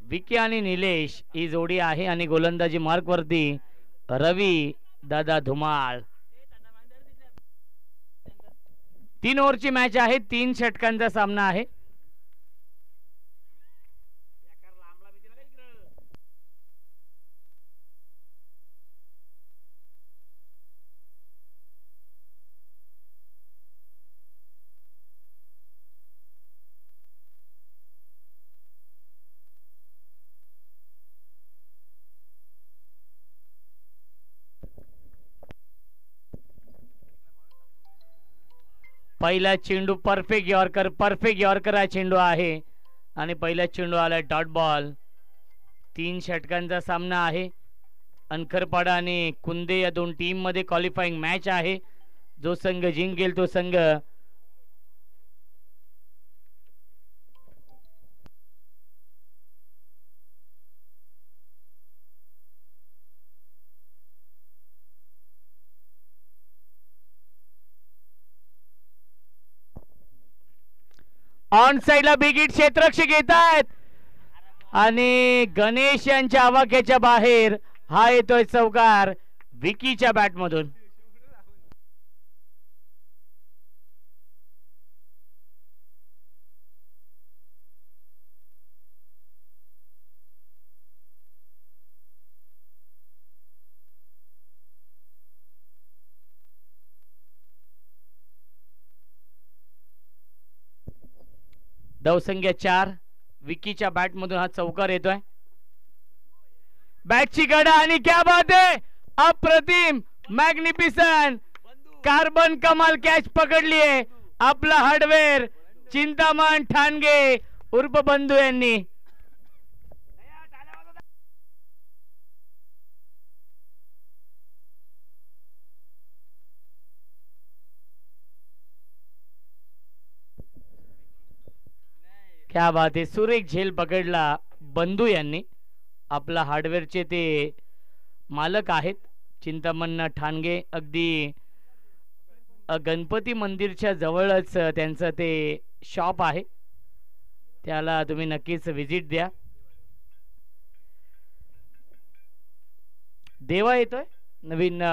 विकी आणि निलेश ही जोडी आहे आणि गोलंदाजी मार्क वरती रवी दादा धुमाळ. 3 ओव्हरची मॅच आहे, 3 षटकांचा सामना आहे. पहिला चेंडू परफेक्ट यॉर्कर हा चेंडू आहे आणि पहिला चेंडू आला डॉट बॉल. 3 षटकांचा सामना आहे. अनखरपाडा आणि कुंदे या दोन टीम मध्ये क्वालिफाईंग मॅच आहे. जो संघ जिंकेल तो संघ ऑन साइडला बिग हिट क्षेत्ररक्षक येत आहेत आणि गणेश यांच्या आवाक्याच्या बाहेर हा येतोय चौकार विकीच्या बॅट मधून. धावसंख्या 4. विकीच्या बॅट मधून हा चौकार येतोय. बॅटची गडा आणि क्या बात आहे, अप्रतिम मॅग्निफिसंट कार्बन कमाल कॅच पकडली आहे आपला हार्डवेअर चिंतामण ठाणगे उर्फ बंधू यांनी. क्या बात आहे, सुरेख झेल पकडला बंधू यांनी. आपला हार्डवेअरचे ते मालक आहेत चिंतामण ठाणगे. अगदी गणपती मंदिरच्या जवळच त्यांचं ते शॉप आहे, त्याला तुम्ही नक्कीच व्हिजिट द्या. देवा येतोय नवीन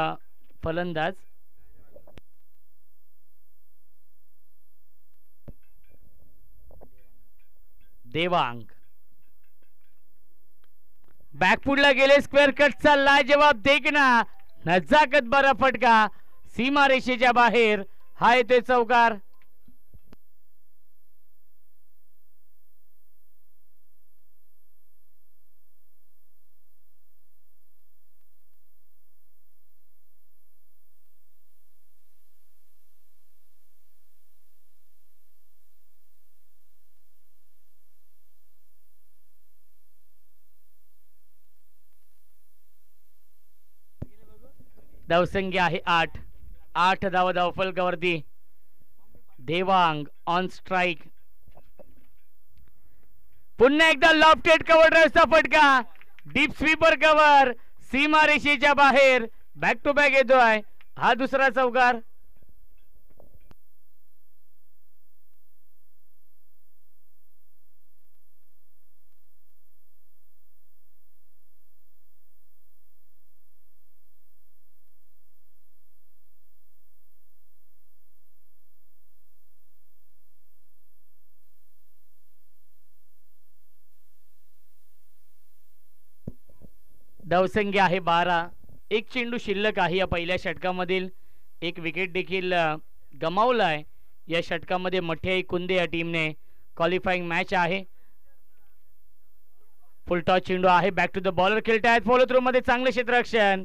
फलंदाज. देवांग बॅकफुटला गेले, स्क्वेअर कटचा लाजवाब देखना नजाकत बरा फटका सीमा रेषेच्या बाहेर हा येतोय चौकार. धावसंख्या आहे 8 धाव फलकावरती. Devang on strike. पुन्हा एकदा लॉफ्टेड कव्हर ड्राइव्हचा फटका, डीप स्वीपर कव्हर सीमा रेषेच्या बाहेर. बॅक टू बॅक येतोय हा दुसरा चौकार. धावसंख्या आहे 12. एक चेंडू शिल्लक आहे या पहिल्या षटकामधील. एक विकेट देखील गमावलाय या षटकामध्ये. मठ्याई कुंदे या टीमने क्वालिफाईंग मॅच आहे. फुलटॉस चेंडू आहे. बॅक टू द बॉलर खेळत आहेत. फॉलो थ्रू मध्ये चांगले क्षेत्ररक्षण,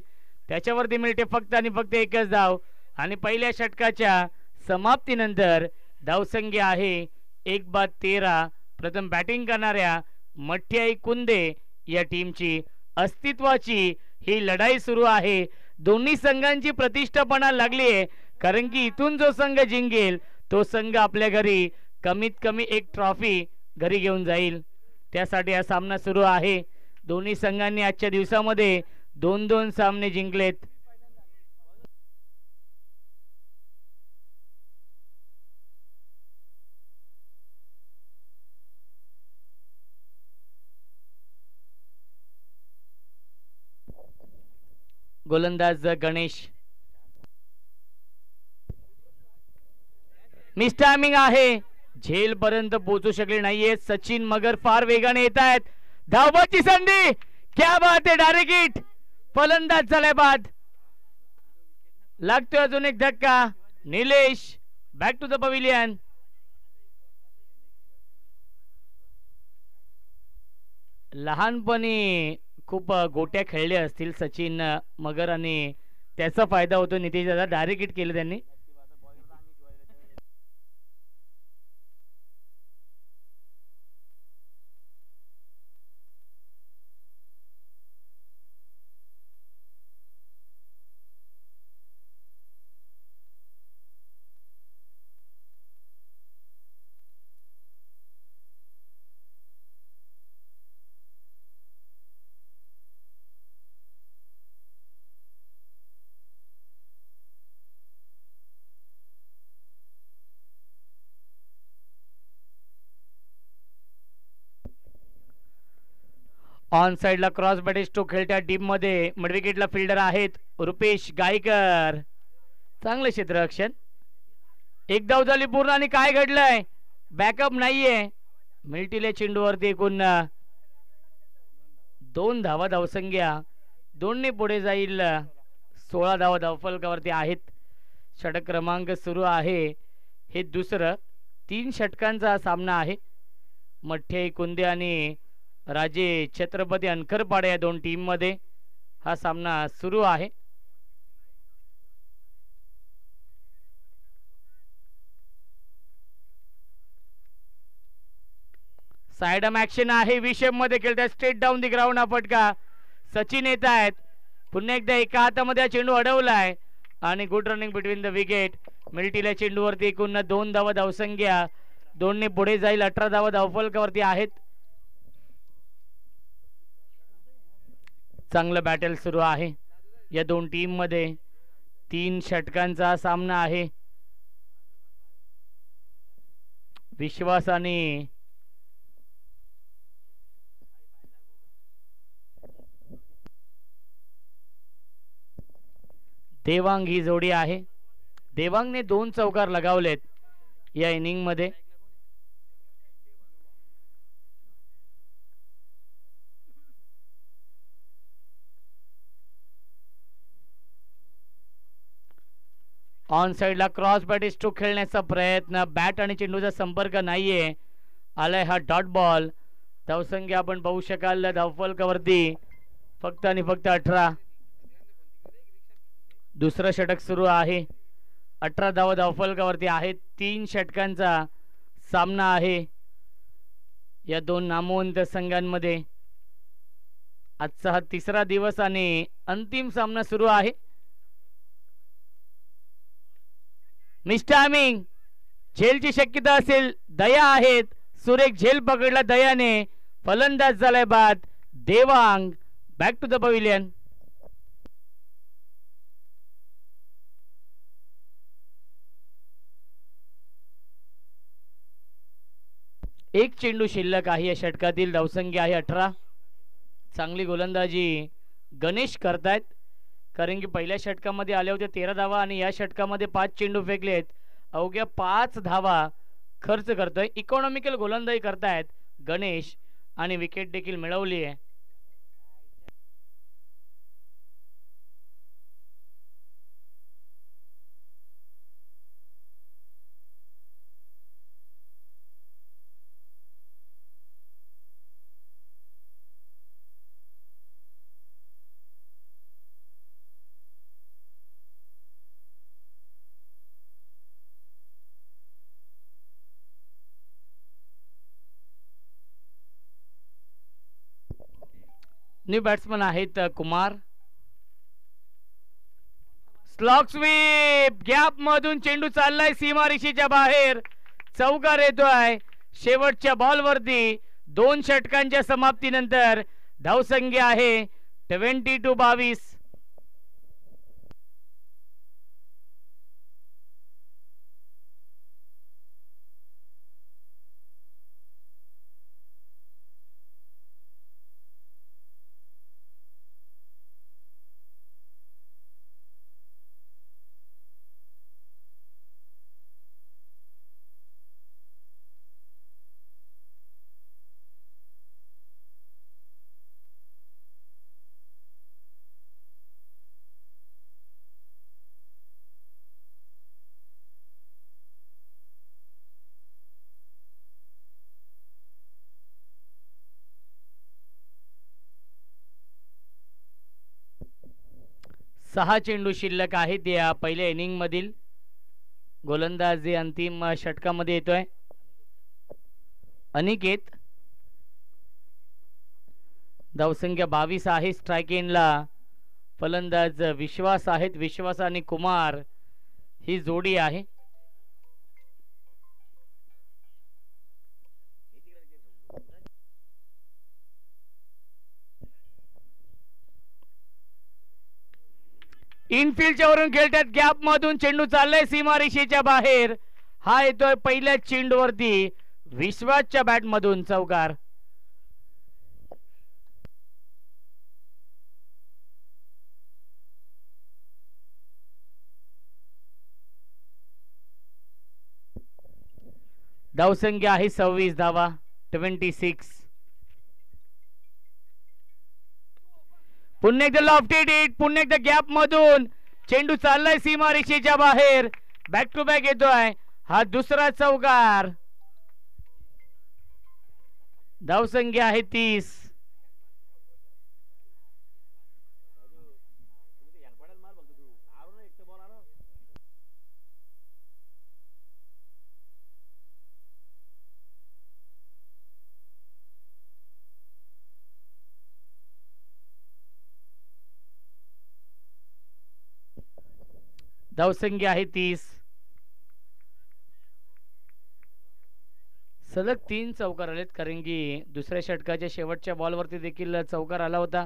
त्याच्यावरती मिळते फक्त आणि फक्त एकच धाव. आणि पहिल्या षटकाच्या समाप्तीनंतर धावसंख्या आहे 1/13. प्रथम बॅटिंग करणाऱ्या मठ्याई कुंदे या टीमची अस्तित्वाची ही लढाई सुरू आहे. दोन्ही संघांची प्रतिष्ठापणा लागली आहे, कारण की इथून जो संघ जिंकेल तो संघ आपल्या घरी कमीत कमी एक ट्रॉफी घरी घेऊन जाईल. त्यासाठी हा सामना सुरू आहे. दोन्ही संघांनी आजच्या दिवसामध्ये 2-2 सामने जिंकलेत. गोलंदाज गणेश. मिस टायमिंग आहे, झेल पर्यंत पोहोचू शकले नाहीये सचिन, मगर फार वेगाने येत आहेत. धावबाची संधी, क्या बात आहे, डायरेक्ट हिट. फलंदाज झालाय बाद. लागतोय अजून एक धक्का. Nilesh back to the pavilion. लहानपणी खूप गोट्या खेळल्या असतील सचिन मगर आणि त्याचा फायदा होतो. नितीश दादा डायरेक्ट हिट केलं त्यांनी. ऑन साइडला क्रॉस बॅट स्ट्रोक खेळत्या टीम मध्ये मिडविकेटला फिल्डर आहेत रुपेश गायकर. चांगलं क्षेत्ररक्षण. एक धाव झाली पूर्ण आणि काय घडलंय, बॅकअप नाहीये. मिल्टीले चेंडूवरती एकूण 2 धावा धावसंख्या, 2ने पुढे जाईल. 16 धावा धावफलकावरती आहेत. षटक क्रमांक सुरू आहे, हे दुसरं. 3 षटकांचा सामना आहे. मठ्ठे कुंदे आणि राजे छत्रपती अनखरपाडे या 2 टीम मध्ये हा सामना सुरू आहे. साइडम ऍक्शन आहे. विषम मध्ये खेळतात, स्ट्रेट डाऊन दी ग्राउंड हा फटका. सचिन येत आहेत. पुन्हा एकदा एका हातामध्ये चेंडू अडवलाय आणि good running between the wicket. मिल्टीला चेंडूवरती एकूण 2 धावा धावसंख्या, 2ने पुढे जाईल. 18 धावा धावफलकावरती आहेत. चांगलं बॅटल सुरू आहे या 2 टीम मध्ये. 3 षटकांचा सामना आहे. विश्वास आणि देवांग ही जोडी आहे. देवांगने 2 चौकार लगावलेत या इनिंग मध्ये. ऑन साइडला क्रॉस बॅट स्ट्रोक खेळण्याचा प्रयत्न, बॅट आणि चेंडूचा संपर्क नाहीये. आलाय हा डॉट बॉल. धावसंख्या आपण पाहू शकाल धावफलकावरती फक्त आणि फक्त 18. दुसरं षटक सुरू आहे. 18 धावा धावफलकावरती आहेत. 3 षटकांचा सामना आहे या 2 नामवंत संघांमध्ये. आजचा हा 3रा दिवस आणि अंतिम सामना सुरू आहे. मिस टायमिंग, झेलची शक्यता असेल. दया आहेत, सुरेख झेल पकडला दयाने. फलंदाज झालाय बाद. Devang back to the pavilion. एक चेंडू शिल्लक आहे या षटकातील. धावसंख्या आहे 18. चांगली गोलंदाजी गणेश करतायत, कारण की पहिल्या षटकामध्ये आले होते 13 धावा आणि या षटकामध्ये 5 चेंडू फेकलेत. अवघ्या 5 धावा खर्च करतोय. इकॉनॉमिकल गोलंदाजी करतायत गणेश आणि विकेट देखील मिळवली आहे. न्यू बॅट्समन आहेत कुमार. स्लॉग स्वीप, गॅप मधून चेंडू चाललाय सीमारेषेच्या बाहेर. चौकार येतोय शेवटच्या बॉलवरती. 2 षटकांच्या समाप्तीनंतर धावसंख्या आहे 22. 6 चेंडू शिल्लक आहेत या पहिल्या इनिंग मधील. गोलंदाजी अंतिम षटकामध्ये येतोय अनिकेत. धावसंख्या 22 आहे. स्ट्राईक एंडला फलंदाज विश्वास आहेत. विश्वास आणि कुमार ही जोडी आहे. इनफिल्डच्या वरून खेळतात. गॅप मधून चेंडू चाललाय सीमारेषेच्या बाहेर. हा येतोय पहिल्या चेंडूवरती विश्वासच्या बॅट मधून चौकार. धावसंख्या आहे 26 धावा 26. पुन्हा एकदा लॉफ्टेड हिट. पुन्हा एकदा गॅप मधून चेंडू चाललाय सीमारेषेच्या बाहेर. बॅक टू बॅक येतोय. हा दुसरा चौकार. धावसंख्या आहे 30. धावसंख्या आहे 30. सलग 3 चौकार आलेत कारण की दुसऱ्या षटकाच्या शेवटच्या बॉलवरती देखील चौकार आला होता.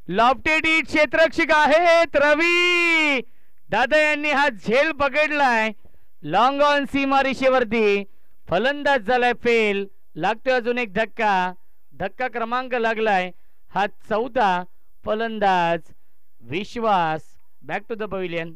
Lofted hit. क्षेत्ररक्षक आहेत रवी दादा यांनी हा झेल पकडलाय. लॉंग ऑन सीमारेषेवरती फलंदाज झालाय फेल. लागतोय अजून एक धक्का. धक्का क्रमांक लागलाय. हा 4था फलंदाज Vishwas. Back to the pavilion.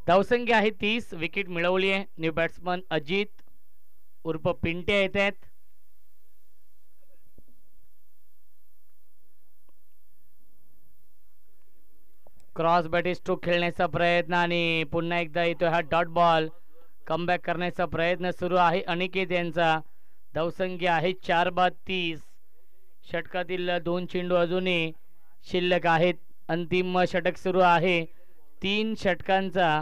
धावसंख्या आहे 30. विकेट मिळवली आहे. न्यू बॅट्समन अजित उर्फ पिंट्या येत आहेत. क्रॉस बॅटी स्ट्रोक खेळण्याचा प्रयत्न आणि पुन्हा एकदा येतोय हा डॉट बॉल. कमबॅक करण्याचा प्रयत्न सुरू आहे अनिकेत यांचा. धावसंख्या आहे 4/30. षटकातील 2 चेंडू अजूनही शिल्लक आहेत. अंतिम षटक सुरू आहे. 3 षटकांचा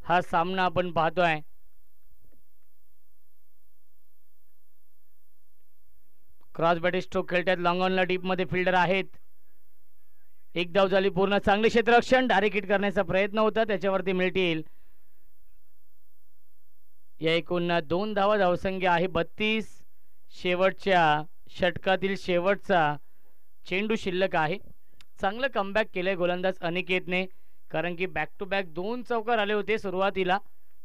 हा सामना आपण पाहतोय. क्रॉस बॅटी स्ट्रोक खेळतात. लॉंग ऑनला डीप मध्ये फिल्डर आहेत. एक धाव झाली पूर्ण. चांगले क्षेत्ररक्षण. डायरेक्ट हिट करण्याचा प्रयत्न होता त्याच्यावरती मिळतील. या एकूण 2 धावा. धावसंख्या आहे 32. शेवटच्या षटकातील शेवटचा चेंडू शिल्लक आहे. चांगलं कमबॅक केलंय गोलंदाज अनिकेतने कारण की बॅक टू बॅक 2 चौकार आले होते सुरुवातीला.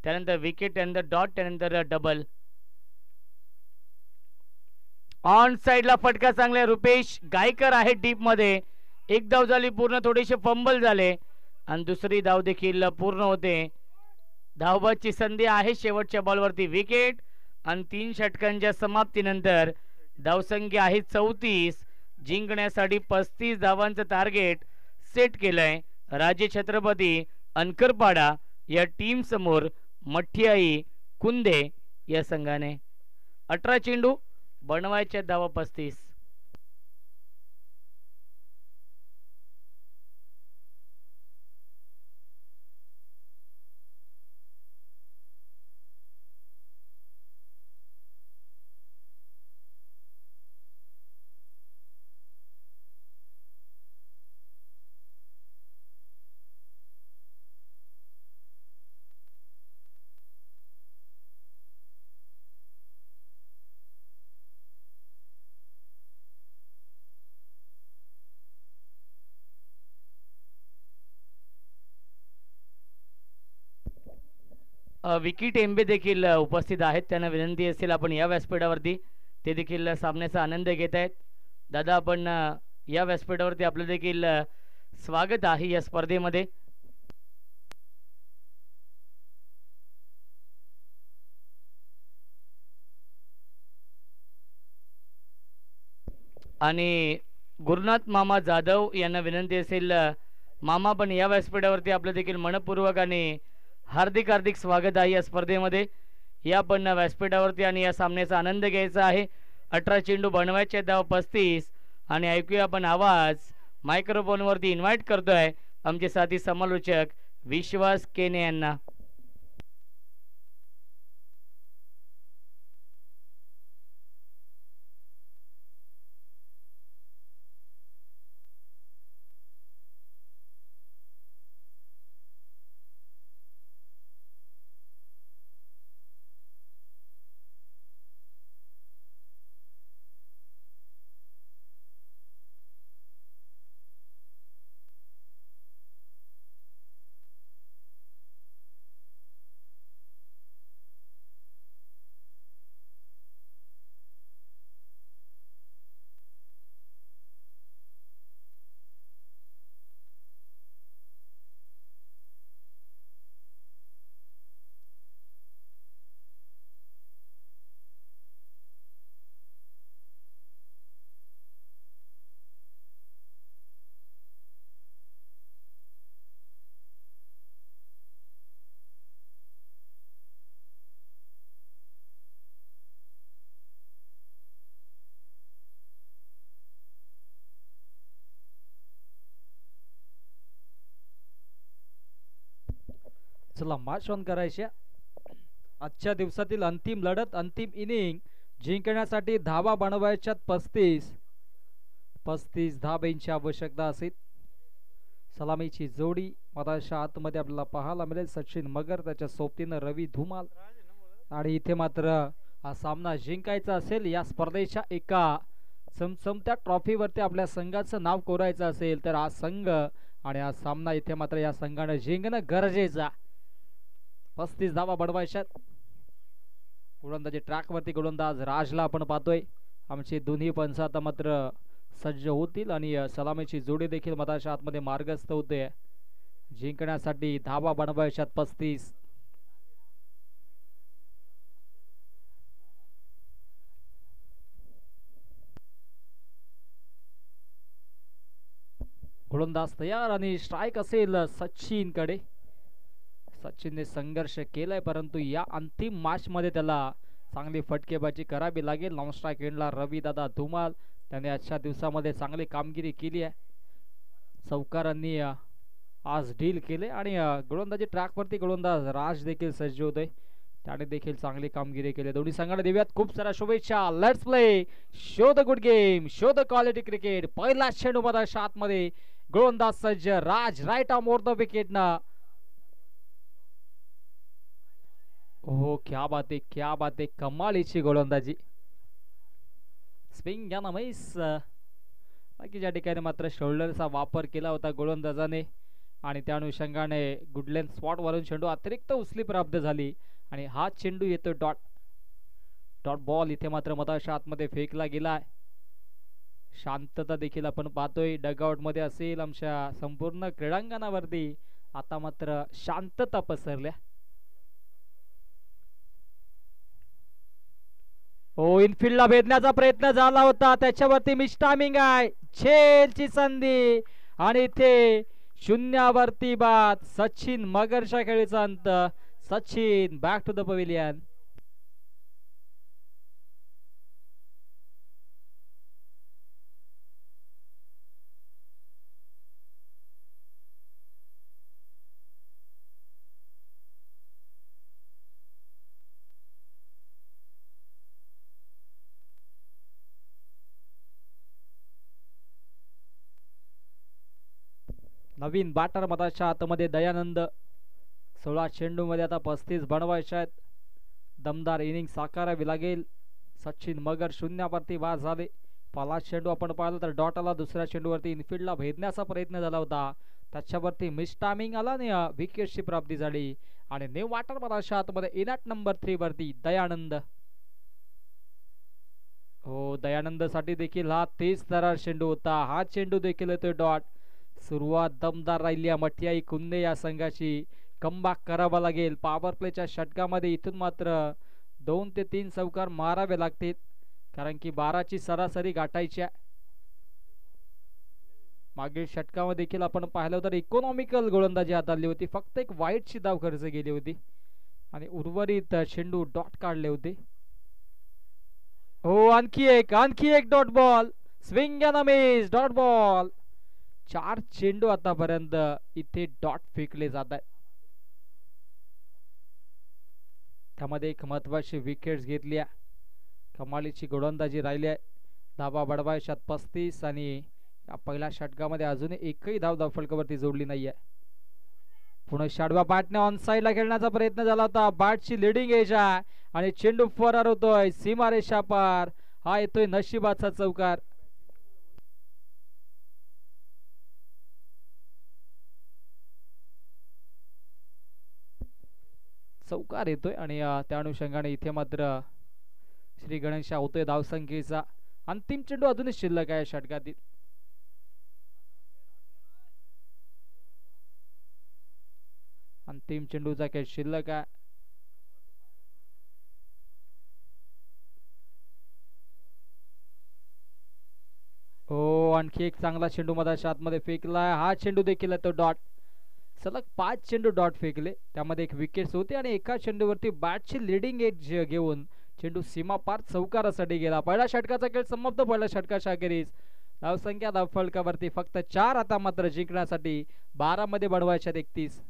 त्यानंतर विकेट, त्यानंतर डॉट, त्यानंतर डबल. ऑन साइडला फटका चांगला. रुपेश गायकर आहे डीप मध्ये. एक धाव झाली पूर्ण. थोडेसे फंबल झाले आणि दुसरी धाव देखील पूर्ण होते. धावबादची संधी आहे शेवटच्या बॉलवरती. विकेट आणि 3 षटकांच्या समाप्तीनंतर धावसंख्या आहे 34. जिंकण्यासाठी 35 धावांचं टार्गेट सेट केलंय राजे छत्रपती अनकरपाडा या टीम समोर मठ्ठियाई कुंदे या संघाने. 18 चेंडू बनवायच्या धावा 35. विकी एम्बे देखील उपस्थित आहेत. त्यांना विनंती असेल आपण या व्यासपीठावरती ते देखील सामन्याचा आनंद घेत आहेत. दादा आपण या व्यासपीठावरती आपलं देखील स्वागत आहे या स्पर्धेमध्ये. आणि गुरुनाथ मामा जाधव यांना विनंती असेल मामा पण या व्यासपीठावरती आपलं देखील मनपूर्वक आणि हार्दिक हार्दिक स्वागत आहे या स्पर्धेमध्ये. या पण व्यासपीठावरती आणि या सामन्याचा आनंद घ्यायचा आहे. 18 चेंडू बनवायचे, धाव 35. आणि ऐकूया आपण आवाज मायक्रोफोनवरती इन्व्हाइट करतोय आमचे साथी समालोचक विश्वास केने यांना. चला मॅच ऑन करायच्या. आजच्या दिवसातील अंतिम लढत, अंतिम इनिंग जिंकण्यासाठी धावा बनवायच्यात 35 धाब्यांची आवश्यकता असेल. सलामीची जोडी मधाच्या आतमध्ये आपल्याला पाहायला मिळेल. सचिन मगर त्याच्या सोबतीनं रवी धुमाल. आणि इथे मात्र हा सामना जिंकायचा असेल, या स्पर्धेच्या एका चमचमत्या ट्रॉफीवरती आपल्या संघाचं नाव कोरायचं असेल तर हा संघ आणि हा सामना इथे मात्र या संघानं जिंकणं गरजेचं. 35 धावा बनवायच्यात. गोलंदाजी ट्रॅकवरती गोलंदाज राजला आपण पाहतोय. आमचे दोन्ही पंच आता मात्र सज्ज होतील आणि सलामीची जोडी देखील मधाच्या आतमध्ये मार्गस्थ होते. जिंकण्यासाठी धावा बनवायच्यात 35. गोलंदाज तयार आणि स्ट्राइक असेल सचिन कडे. सचिनने संघर्ष केलाय परंतु या अंतिम मॅच मध्ये त्याला चांगली फटकेबाजी करावी लागेल. नॉन स्ट्राइक एंडला रवी दादा धुमाल त्याने आजच्या दिवसामध्ये चांगली कामगिरी केली आहे. चौकारांनी आज डील केले आणि गोलंदाजी ट्रॅकवरती गोलंदाज राज देखील सज्ज होते. त्याने देखील चांगली कामगिरी केली. दोन्ही संघाला देऊयात खूप साऱ्या शुभेच्छा. Let's play, show the good game, show the quality cricket. पहिला चेंडू मधाच्या आतमध्ये गोलंदाज सज्ज Raj, right arm over the wicket ना. हो क्या बात आहे, क्या बात आहे, कमालीची गोलंदाजी. स्विंग या ना मैस. बाकीच्या ठिकाणी मात्र शोल्डरचा वापर केला होता गोलंदाजाने आणि त्या अनुषंगाने गुडलेन स्पॉट वरून चेंडू अतिरिक्त उचली प्राप्त झाली आणि हा चेंडू येतो डॉट बॉल. इथे मात्र मधाच्या आतमध्ये फेकला गेलाय. शांतता देखील आपण पाहतोय डगआउट मध्ये असेल आमच्या संपूर्ण क्रीडांगणावरती आता मात्र शांतता पसरल्या. हो इनफिल्डला भेदण्याचा प्रयत्न झाला होता, त्याच्यावरती मिस टायमिंग आहे. झेलची संधी आणि इथे शून्यावरती बाद. सचिन मगरच्या खेळीचा अंत. Sachin back to the pavilion. नवीन बॅटर मधाच्या आतमध्ये दयानंद. 16 चेंडू मध्ये आता 35 बनवायचे आहेत. दमदार इनिंग साकारावी लागेल. सचिन मगर शून्यावरती बाद झाले. पहिला चेंडू आपण पाहिलं तर डॉट आला. दुसऱ्या चेंडूवरती इनफिल्डला भेदण्याचा प्रयत्न झाला होता, त्याच्यावरती मिस टायमिंग आला आणि विकेटची प्राप्ती झाली. आणि न्यू वाटर मधाच्या आतमध्ये इनॅट नंबर 3 वरती दयानंद. हो, दयानंद साठी देखील हा तेज तरार चेंडू होता. हा चेंडू देखील येतोय डॉट. सुरुवात दमदार राहिली मठियाई कुंदे या संघाची. कमबॅक करावा लागेल. पॉवर प्लेच्या षटकामध्ये इथून मात्र 2 ते 3 चौकार मारावे लागतील, कारण की 12ची सरासरी गाठायची आहे. मागील षटकामध्ये देखील आपण पाहिलं तर इकॉनॉमिकल गोलंदाजी हाताळली होती. फक्त एक वाईटची धाव खर्च केली होती आणि उर्वरित चेंडू डॉट काढले होते. हो, आणखी एक dot ball. Swing and miss, dot ball. 4 चेंडू आतापर्यंत इथे डॉट फेकले जात आहेत. त्यामध्ये एक महत्वाची विकेट्स घेतली आहे. कमालीची गोलंदाजी राहिली आहे. धावा बडवायच्यात 35 आणि या पहिल्या षटकामध्ये अजूनही एकही धाव धावफलकावरती जोडली नाहीये. पुणे शाडवा बॅटने ऑन साइडला खेळण्याचा प्रयत्न झाला होता. बॅटची लिडिंग एज आहे आणि चेंडू फरार होतोय सीमारेषा पार. हा येतोय नशिबाचा चौकार. चौकार येतोय आणि त्या अनुषंगाने इथे मात्र श्री गणेश होतोय धावसंख्येचा. अंतिम चेंडू अजूनही शिल्लक आहे षटकातील. अंतिम चेंडूचा खेळ शिल्लक आहे. हो, आणखी एक चांगला चेंडू मधाच्या आतमध्ये फेकलाय. हा चेंडू देखील तो डॉट. सलग 5 चेंडू डॉट फेकले, त्यामध्ये एक विकेट होते आणि एका चेंडूवरती बॅटची लिडिंग एज घेऊन चेंडू सीमा पार चौकारासाठी गेला. पहिल्या षटकाचा खेळ समाप्त. पहिल्या षटकाच्या अखेरीस धावसंख्या धावफलकावरती फक्त 4 आता मात्र जिंकण्यासाठी 12 मध्ये बनवायच्या 31.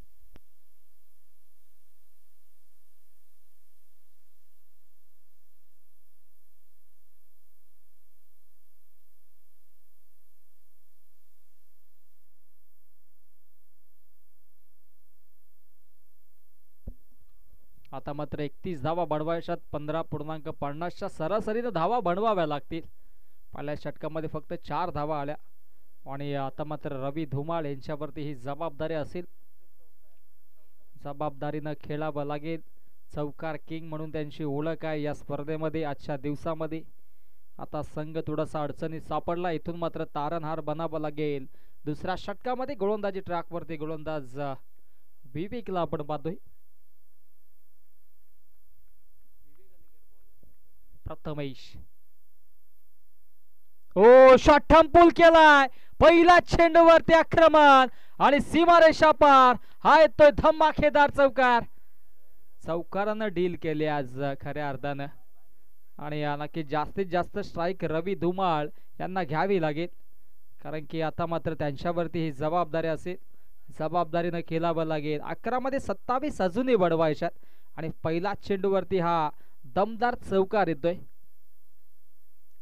आता मात्र 31 धावा बनवायच्यात. 15.50च्या सरासरीने धावा बनवाव्या लागतील. पहिल्या षटकामध्ये फक्त 4 धावा आल्या आणि आता मात्र रवी धुमाळ यांच्यावरती ही जबाबदारी असेल. जबाबदारीनं खेळावं लागेल. चौकार किंग म्हणून त्यांची ओळख आहे या स्पर्धेमध्ये. आजच्या दिवसामध्ये आता संघ थोडासा अडचणीत सापडला. इथून मात्र तारणहार बनावं लागेल. दुसऱ्या षटकामध्ये गोलंदाजी ट्रॅकवरती गोलंदाज विवेकला आपण पाहतोय. प्रथमेश. ओ, शॉट थंपूल केलाय. पहिला चेंडूवरती आक्रमण आणि सीमारेषा पार. हा येतोय धमाकेदार चौकार. चौकारानं डील केले आज खऱ्या अर्थानं आणि नक्की जास्तीत जास्त स्ट्राईक रवी धुमाळ यांना घ्यावी लागेल, कारण की आता मात्र त्यांच्यावरती ही जबाबदारी असेल. जबाबदारीनं खेळावं लागेल. 11 मध्ये 27 अजूनही वाढवायच्यात आणि पहिला चेंडूवरती हा दमदार चौकार येतोय.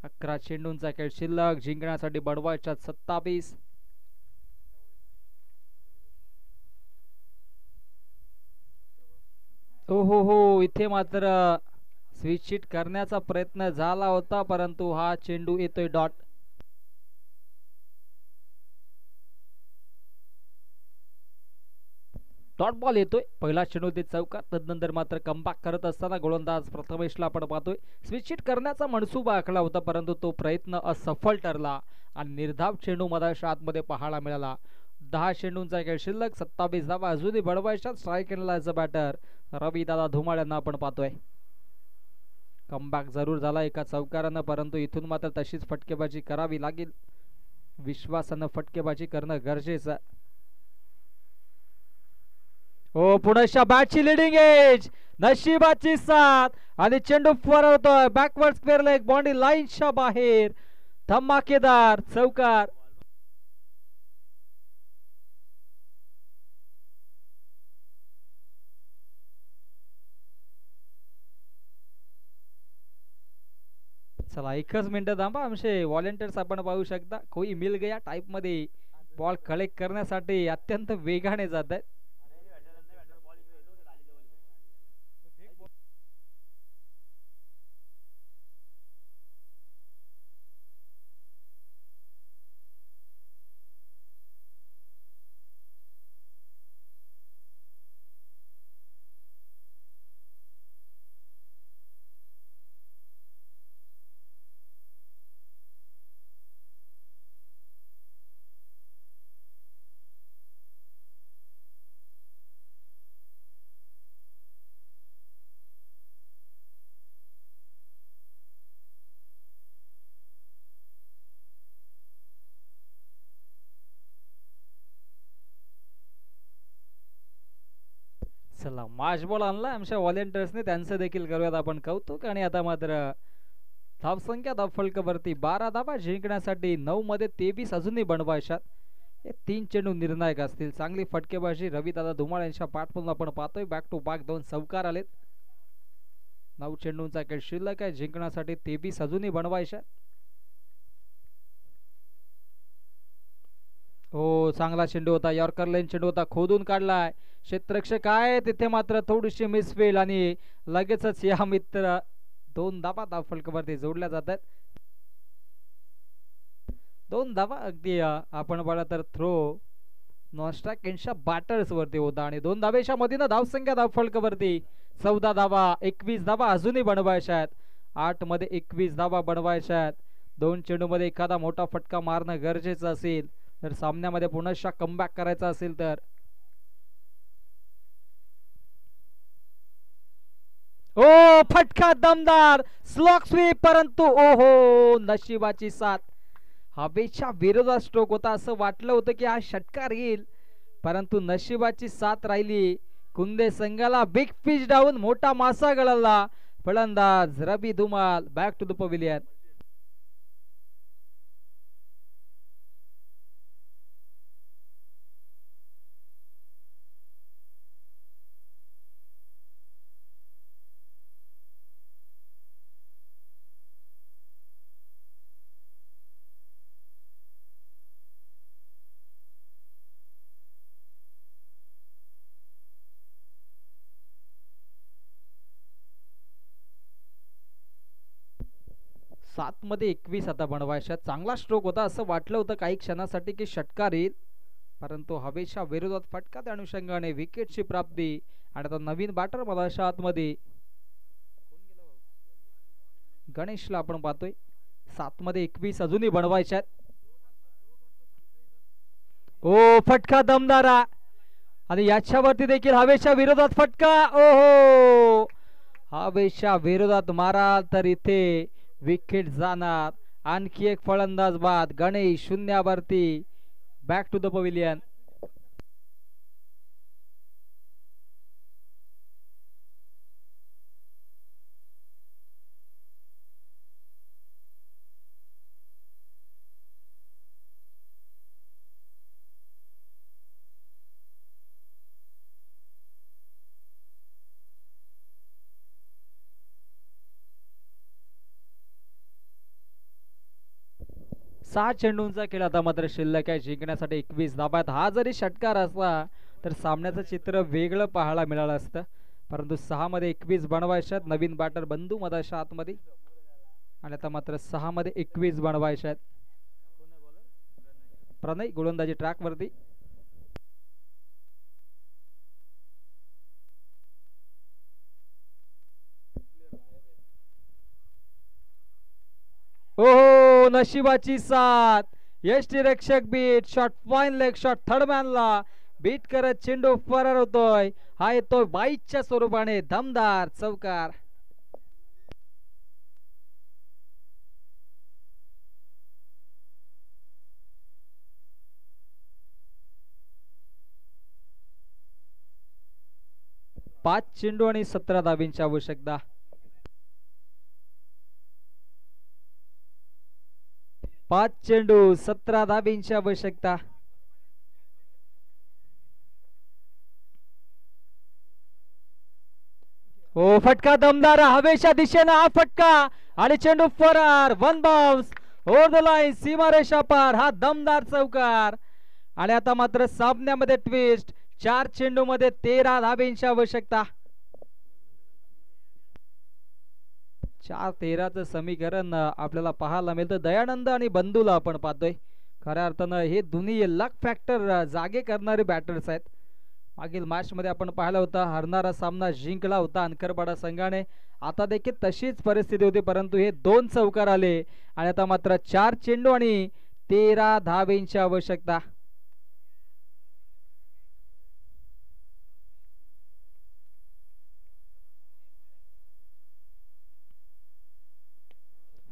11 चेंडूंचा खेळ शिल्लक. जिंकण्यासाठी बनवायच्यात 27. हो, इथे मात्र स्विच हिट करण्याचा प्रयत्न झाला होता, परंतु हा चेंडू येतोय डॉट. डॉट बॉल येतोय. पहिला चेंडू ते चौकार. तदनंतर मात्र कमबॅक करत असताना गोलंदाज प्रथमेशला आपण पाहतोय. स्विच हिट करण्याचा मनसुबा आखला होता, परंतु तो प्रयत्न असफल ठरला आणि निर्धाव चेंडू मधाच्या आतमध्ये पाहायला मिळाला. 10 चेंडूंचा खेळ शिल्लक. 27 धावा अजूनही बनवायच्या. स्ट्राईक एंडला बॅटर रवी दादा धुमाळ यांना आपण पाहतोय. कमबॅक जरूर झाला एका चौकारानं, परंतु इथून मात्र तशीच फटकेबाजी करावी लागेल. विश्वासानं फटकेबाजी करणं गरजेचं आहे. हो, पुण्याच्या बॅटची लिडिंग एज. नशिबाची साथ आणि चेंडू फरवतोय बॅकवर्ड स्क्वेअर लेग बाउंड्री लाईनच्या बाहेर. धमाकेदार चौकार. चला, एकच मिनिट थांबा. आमचे व्हॉलेंटियर्स आपण पाहू शकता कोई मिल गया टाइप मध्ये बॉल कलेक्ट करण्यासाठी अत्यंत वेगाने जात आहेत. माशबॉल आणला आमच्या व्हॉलेंटियर्सने, त्यांचं देखील करूयात आपण कौतुक. आणि आता मात्र धावसंख्या धावफलकावरती 12 धावा जिंकण्यासाठी 9 मध्ये 23 अजूनही बनवायच्यात. हे 3 चेंडू निर्णायक असतील. चांगली फटकेबाजी रविदादा धुमाळ यांच्या पाठपून आपण पाहतोय. बॅक टू बॅक 2 चौकार आलेत. 9 चेंडूंचा खेळ शिल्लक आहे. जिंकण्यासाठी 23 अजूनही बनवायच्या. हो, चांगला चेंडू होता. यॉर्कर लाईन चेंडू होता, खोदून काढलाय. क्षेत्ररक्षक आहे तिथे, मात्र थोडीशी मिसफील्ड आणि लगेचच या मित्र 2 धावा धावफलकावरती जोडल्या जातात. 2 धावा अगदी आपण बघा तर थ्रो नॉनस्ट्राइक यांच्या बॅटर्स वरती होता आणि 2 धावेच्या मधीनं धावसंख्या धावफलकावरती 14 धावा. 21 धावा अजूनही बनवायच्या आहेत. 8 मध्ये 21 धावा बनवायच्या आहेत. 2 चेंडू मध्ये एखादा मोठा फटका मारणं गरजेचं असेल तर सामन्यामध्ये पुन्हा कमबॅक करायचा असेल तर. ओ फटका दमदार स्लॉक स्वीप, परंतु ओहो नशिबाची साथ. हवेच्या विरोधात स्ट्रोक होता, असं वाटलं होतं की हा षटकार येईल, परंतु नशिबाची साथ राहिली. कुंदे संघाला बिग फिश डाऊन, मोठा मासा गळाला. फलंदाज Ravi Dhumal back to the pavilion. सात मध्ये 21 आता बनवायच्या. चांगला स्ट्रोक होता, असं वाटलं होतं काही क्षणासाठी की षटकार येईल, परंतु हवेच्या विरोधात फटका, त्या अनुषंगाने विकेटची प्राप्ती. आणि आता नवीन बॅटर मधाच्या आतमध्ये गणेशला आपण पाहतोय. 7 मध्ये 21 अजूनही बनवायच्यात. ओ फटका दमदारा आणि याच्यावरती देखील हवेच्या विरोधात फटका. ओहो, हवेच्या विरोधात माराल तर इथे विकेट जाणार. आणखी एक फलंदाज बाद. गणेश शून्यावरती बॅक टू द पवेलियन. सहा चेंडूंचा खेळ आता मात्र शिल्लक आहे. जिंकण्यासाठी 21 धाब्यात. हा जरी षटकार असला तर सामन्याचं चित्र वेगळं पाहायला मिळालं असतं, परंतु 6 मध्ये 21 बनवायच्यात. नवीन बॅटर बंधू मधाच्या आतमध्ये. आणि आता मात्र 6 मध्ये 21 बनवायच्यात. प्रणय गोलंदाजी ट्रॅक वरती. ओहो नशिबाची साथ. यष्टीरक्षक beat shot, fine leg shot, थर्डमॅनला बीट करत चेंडू फरार होतोय. हा येतोय बाईकच्या स्वरूपाने. दमदार चौकार. पाच चेंडू आणि 17 धाबींची आवश्यकता. पाच चेंडू 17 धाबींची आवश्यकता. हो फटका दमदार हवेच्या दिशेने. हा फटका आणि चेंडू फरार. 1 बाउन्स ओव्हर द लाईन, सीमारेषा पार. हा दमदार चौकार. आणि आता मात्र सामन्यामध्ये ट्विस्ट. 4 चेंडू मध्ये 13 धाबींची आवश्यकता. 4-13चं समीकरण आपल्याला पाहायला मिळतं. दयानंद आणि बंधूला आपण पाहतोय. खऱ्या अर्थानं हे दोन्ही लक फॅक्टर जागे करणारे बॅटर्स आहेत. मागील मॅच मध्ये आपण पाहिला होता, हरणारा सामना जिंकला होता अनकरपाडा संघाने. आता देखील तशीच परिस्थिती होती, परंतु हे 2 चौकार आले. आणि आता मात्र 4 चेंडू आणि 13 धाबींची आवश्यकता.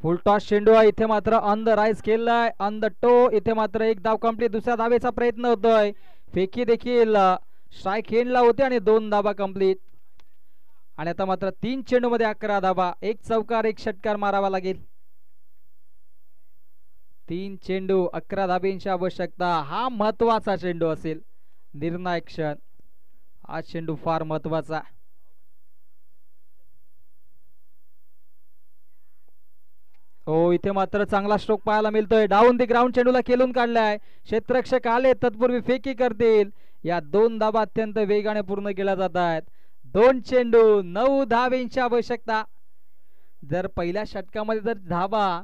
फुलटॉस चेंडू आहे इथे मात्र ऑन द राईज केलाय. ऑन द टो इथे मात्र एक धाव कंप्लीट. दुसऱ्या धावेचा प्रयत्न होतोय. फेकी देखील स्ट्राईक हेंडला होते आणि 2 धाबा कंप्लीट. आणि आता मात्र 3 चेंडू मध्ये 11 धाबा, 1 चौकार 1 षटकार मारावा लागेल. 3 चेंडू 11 धाब्यांची आवश्यकता. हा महत्वाचा चेंडू असेल, निर्णायक क्षण. हा चेंडू फार महत्वाचा. हो, इथे मात्र चांगला स्ट्रोक पाहायला मिळतोय. डाऊन दी ग्राउंड चेंडूला खेळून काढलाय. क्षेत्ररक्षक आले, तत्पूर्वी फेकी करतील. या 2 धाबा अत्यंत वेगाने पूर्ण केल्या जात आहेत. 2 चेंडू 9 धाब्यांची आवश्यकता. जर पहिल्या षटकामध्ये जर धाबा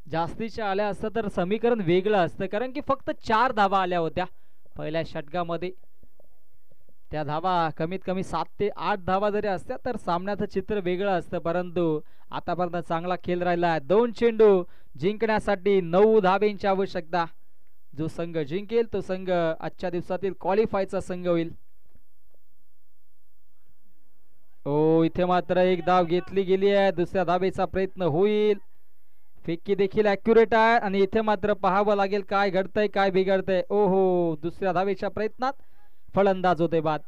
जास्तीच्या आल्या असतं तर समीकरण वेगळं असतं, कारण की फक्त 4 धाबा आल्या होत्या पहिल्या षटकामध्ये. त्या धाबा कमीत कमी 7 ते 8 धाबा जरी असत्या तर सामन्याचं चित्र वेगळं असतं. परंतु आतापर्यंत चांगला खेळ राहिला आहे. 2 चेंडू जिंकण्यासाठी 9 धाब्यांची आवश्यकता. जो संघ जिंकेल तो संघ आजच्या दिवसातील क्वालिफायचा संघ होईल. हो, इथे मात्र 1 धाव घेतली गेली आहे. दुसऱ्या धाबेचा प्रयत्न होईल. फेकी देखील ॲक्युरेट आहे आणि इथे मात्र पाहावं लागेल काय घडतंय काय बिघडतंय. ओहो, दुसऱ्या धावेच्या प्रयत्नात फलंदाज होते बाद.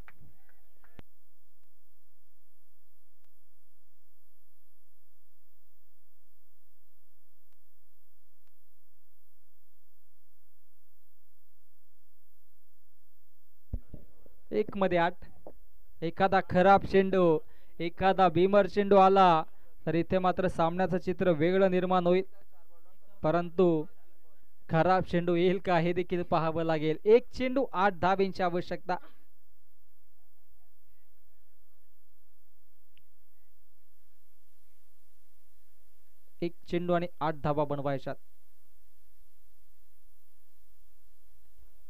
एक मध्ये 8. एखादा खराब चेंडू, एखादा बीमर चेंडू आला तर इथे मात्र सामन्याचं चित्र वेगळं निर्माण होईल. परंतु खराब चेंडू येईल का हे देखील पाहावं लागेल. 1 चेंडू 8 धाब्यांची आवश्यकता. एक चेंडू आणि 8 धाबा बनवायच्यात.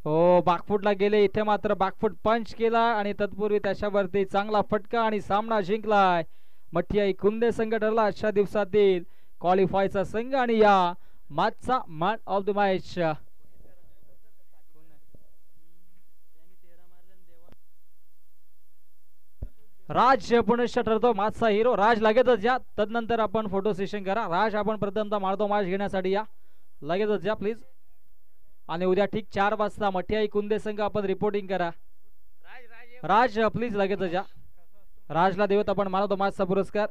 हो, बॅकफुटला गेले. इथे मात्र बॅकफुट पंच केला आणि तत्पूर्वी त्याच्यावरती चांगला फटका आणि सामना जिंकलाय. मठियाई कुंदे संघ ठरला आजच्या दिवसातील क्वालिफायचा संघ आणि या मॅचचा मॅन ऑफ द मॅच. राज पुनश्च ठरतो मॅचचा हिरो. राज लगेचच या, तदनंतर आपण फोटो सेशन करा. राज आपण प्रथमतः मारतो मॅच घेण्यासाठी या, लगेचच या प्लीज. आणि उद्या ठीक 4 वाजता मठियाई कुंदे संघ आपण रिपोर्टिंग करा. राज प्लीज लगेचच या. राजला देऊत आपण मानवतो मॅचचा पुरस्कार.